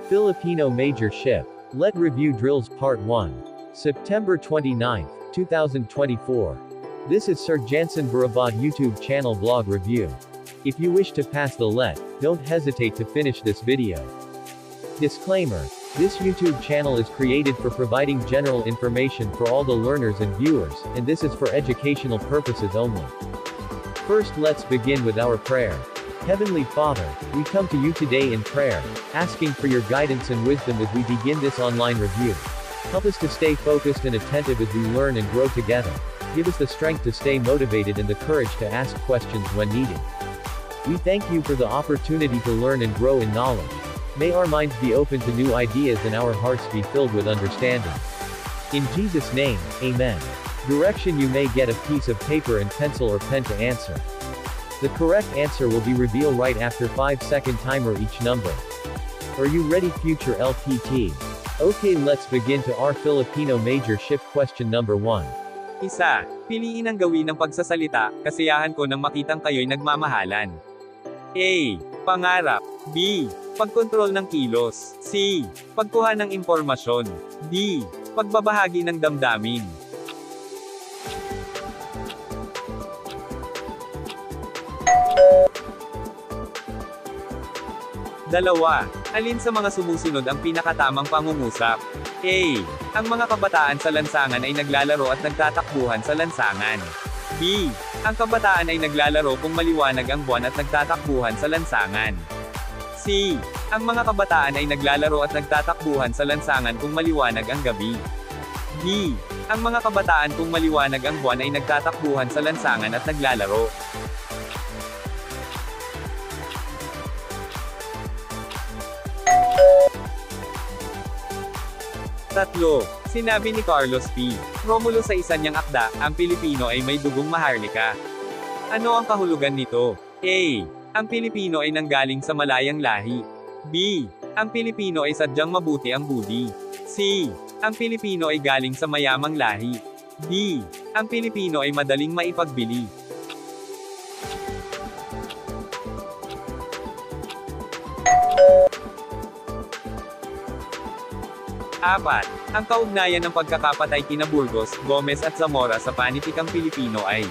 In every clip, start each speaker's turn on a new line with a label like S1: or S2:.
S1: Filipino Major Ship. Let Review Drills Part 1. September 29, 2024. This is Sir Jansen Barabad YouTube channel vlog review. If you wish to pass the let, don't hesitate to finish this video. Disclaimer. This YouTube channel is created for providing general information for all the learners and viewers, and this is for educational purposes only. First, let's begin with our prayer. Heavenly Father, we come to you today in prayer, asking for your guidance and wisdom as we begin this online review. Help us to stay focused and attentive as we learn and grow together. Give us the strength to stay motivated and the courage to ask questions when needed. We thank you for the opportunity to learn and grow in knowledge. May our minds be open to new ideas and our hearts be filled with understanding. In Jesus' name, Amen. Direction: you may get a piece of paper and pencil or pen to answer. The correct answer will be revealed right after 5-second timer each number. Are you ready, future LPT? Okay, let's begin to our Filipino Major Ship question number 1.
S2: Isa, piliin ang gawin ng pagsasalita, kasiyahan ko nang makitang kayo'y nagmamahalan. A. Pangarap. B. Pagkontrol ng kilos. C. Pagkuha ng impormasyon. D. Pagbabahagi ng damdamin. Dalawa. Alin sa mga sumusunod ang pinakatamang pangungusap? A. Ang mga kabataan sa lansangan ay naglalaro at nagtatakbuhan sa lansangan. B. Ang kabataan ay naglalaro kung maliwanag ang buwan at nagtatakbuhan sa lansangan. C. Ang mga kabataan ay naglalaro at nagtatakbuhan sa lansangan kung maliwanag ang gabi. D. Ang mga kabataan kung maliwanag ang buwan ay nagtatakbuhan sa lansangan at naglalaro. Tatlo. Sinabi ni Carlos P. Romulo sa isa niyang akda, ang Pilipino ay may dugong Maharlika. Ano ang kahulugan nito? A. Ang Pilipino ay nanggaling sa malayang lahi. B. Ang Pilipino ay sadyang mabuti ang budi. C. Ang Pilipino ay galing sa mayamang lahi. D. Ang Pilipino ay madaling maipagbili. Apat. Ang kaugnayan ng pagkakapatay kina Burgos, Gomez at Zamora sa panitikang Pilipino ay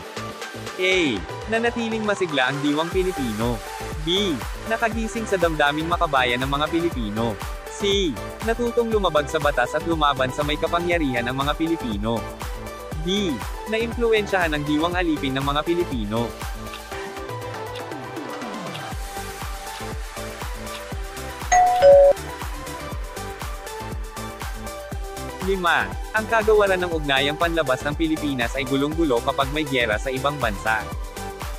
S2: A. Nanatiling masigla ang diwang Pilipino. B. Nakagising sa damdaming makabayan ng mga Pilipino. C. Natutong lumabag sa batas at lumaban sa may kapangyarihan ng mga Pilipino. D. Naimpluwensyahan ng diwang alipin ng mga Pilipino. 5. Ang kagawaran ng ugnayang panlabas ng Pilipinas ay gulong-gulo kapag may gyera sa ibang bansa.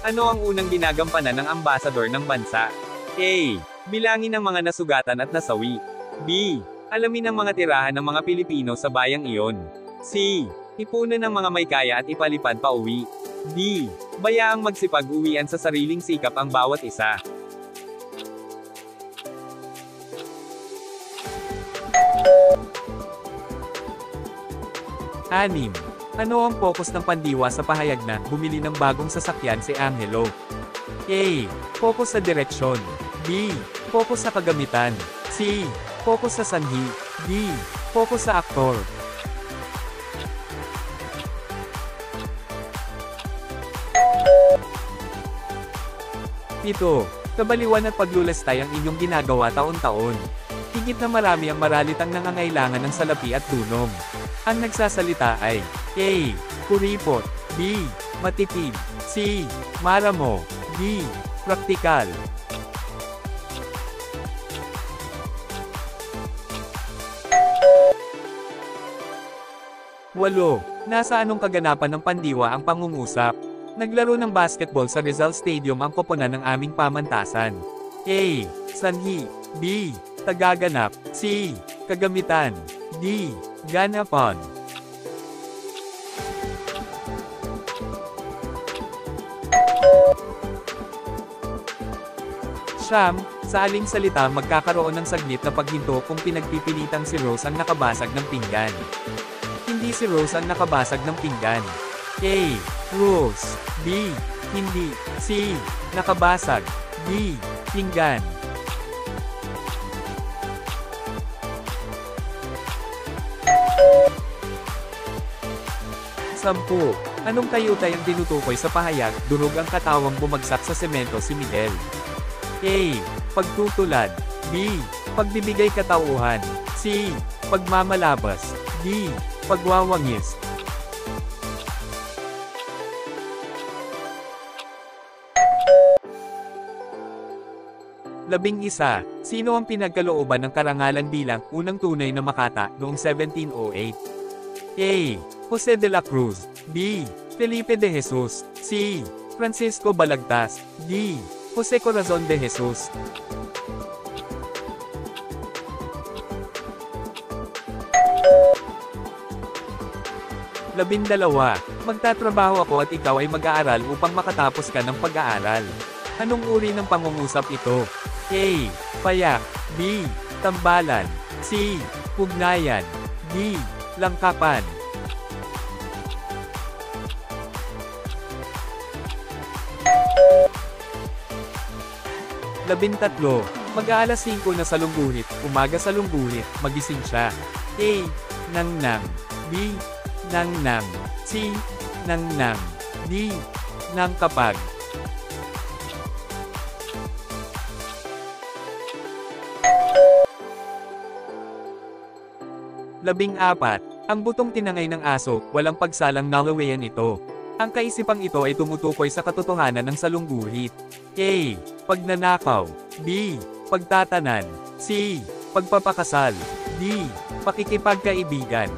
S2: Ano ang unang ginagampanan ng ambasador ng bansa? A. Bilangin ang mga nasugatan at nasawi. B. Alamin ang mga tirahan ng mga Pilipino sa bayang iyon. C. Ipunan ang mga may kaya at ipalipad pa uwi. D. Bayaang magsipag-uwian sa sariling sikap ang bawat isa. 6. Ano ang focus ng pandiwa sa pahayag na bumili ng bagong sasakyan si Angelo? A. Focus sa direksyon. B. Focus sa kagamitan. C. Focus sa sanhi. D. Focus sa aktor. 7. Kabaliwan at paglulastay ang inyong ginagawa taon-taon. Higit na marami ang maralitang nangangailangan ng salapi at dunong. Ang nagsasalita ay A. Kuripot. B. Matipid. C. Maramo. D. Praktikal. 8. Nasa anong kaganapan ng pandiwa ang pangungusap? Naglaro ng basketball sa Rizal Stadium ang koponan ng aming pamantasan. A. Sanhi. B. Tagaganap. C. Kagamitan. D. Ganapan. 9. Sa aling salita magkakaroon ng saglit na paghinto kung pinagpipilitang si Rose ang nakabasag ng pinggan. Hindi si Rose ang nakabasag ng pinggan. A. Rose. B. Hindi. C. Nakabasag. D. Pinggan. 10. Anong kayutay ang tinutukoy sa pahayag, durog ang katawang bumagsak sa semento si Miguel? A. Pagtutulad. B. Pagbibigay katauhan. C. Pagmamalabas. D. Pagwawangis. Labing isa, sino ang pinagkalooban ng karangalan bilang unang tunay na makata noong 1708? A. Jose de la Cruz. B. Felipe de Jesus. C. Francisco Balagtas. D. Jose Corazon de Jesus. 12. Magtatrabaho ako at ikaw ay mag-aaral upang makatapos ka ng pag-aaral. Anong uri ng pangungusap ito? A. Payak. B. Tambalan. C. Ugnayan. D. Langkapan. 13. Mag-aalas 5 na sa lungguhit, umaga sa lungguhit, magising siya. A. Nangnang. B. Nangnang. C. Nangnang. D. Nangkapag. 14. Ang butong tinangay ng aso, walang pagsalang nalawayan ito. Ang kaisipang ito ay tumutukoy sa katotohanan ng salungguhit. A. Pagnanakaw. B. Pagtatanan. C. Pagpapakasal. D. Pakikipagkaibigan.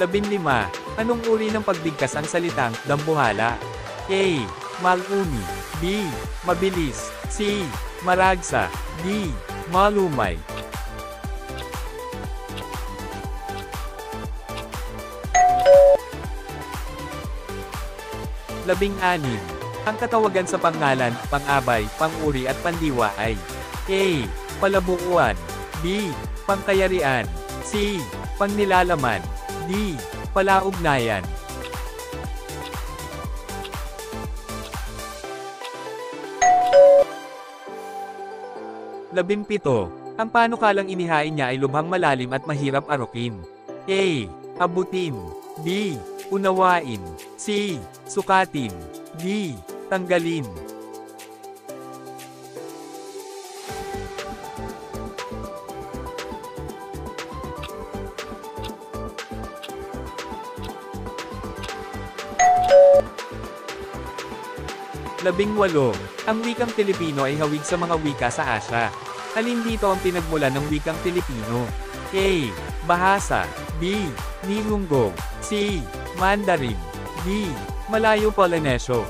S2: 15. Anong uri ng pagbigkas ang salitang dambuhala? A. Malumi. B. Mabilis. C. Maragsa. D. Malumay. 16. Ang katawagan sa pangalan, pang-abay, pang-uri at pandiwa ay A. Palabuuan. B. Pangkayarian. C. Pangnilalaman. D. Palaugnayan. 17. Ang panukalang inihain niya ay lubhang malalim at mahirap arukin. A. Abutin. B. Unawain. C. Sukatin. D. Tanggalin. 18. Ang wikang Pilipino ay hawig sa mga wika sa Asya. Alin dito ang pinagmulan ng wikang Pilipino? A. Bahasa. B. Nilunggo. C. Mandarin. D. Malayo-Polynesio.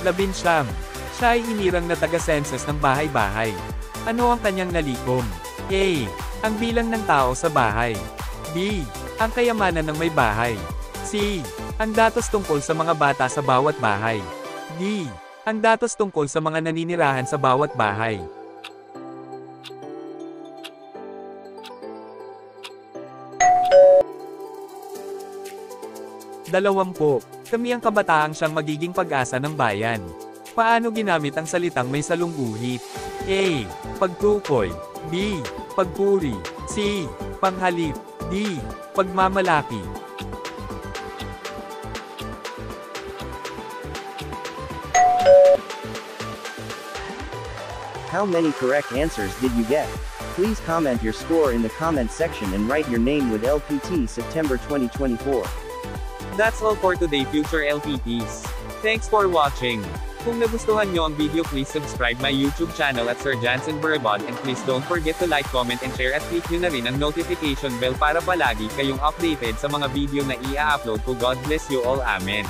S2: 19. Siya ay hinirang na taga-census ng bahay-bahay. Ano ang kanyang nalikom? A. Ang bilang ng tao sa bahay. B. Ang kayamanan ng may bahay. C. Ang datos tungkol sa mga bata sa bawat bahay. D. Ang datos tungkol sa mga naninirahan sa bawat bahay. 20. Kami ang kabataang siyang magiging pag-asa ng bayan. Paano ginamit ang salitang may salungguhit? A. Pagtukoy. B. Pagpuri. C. Panghalip. D. Pagmamalaki.
S3: 'How many correct answers did you get? Please comment your score in the comment section and write your name with LPT September 2024.
S2: That's all for today, future LPTs. Thanks for watching. Kung nagustuhan nyo ang video, please subscribe my YouTube channel at Sir Jansen Burabon, and please don't forget to like, comment, and share at click nyo na rin ang notification bell para palagi kayong updated sa mga video na i-upload ko. God bless you all. Amen.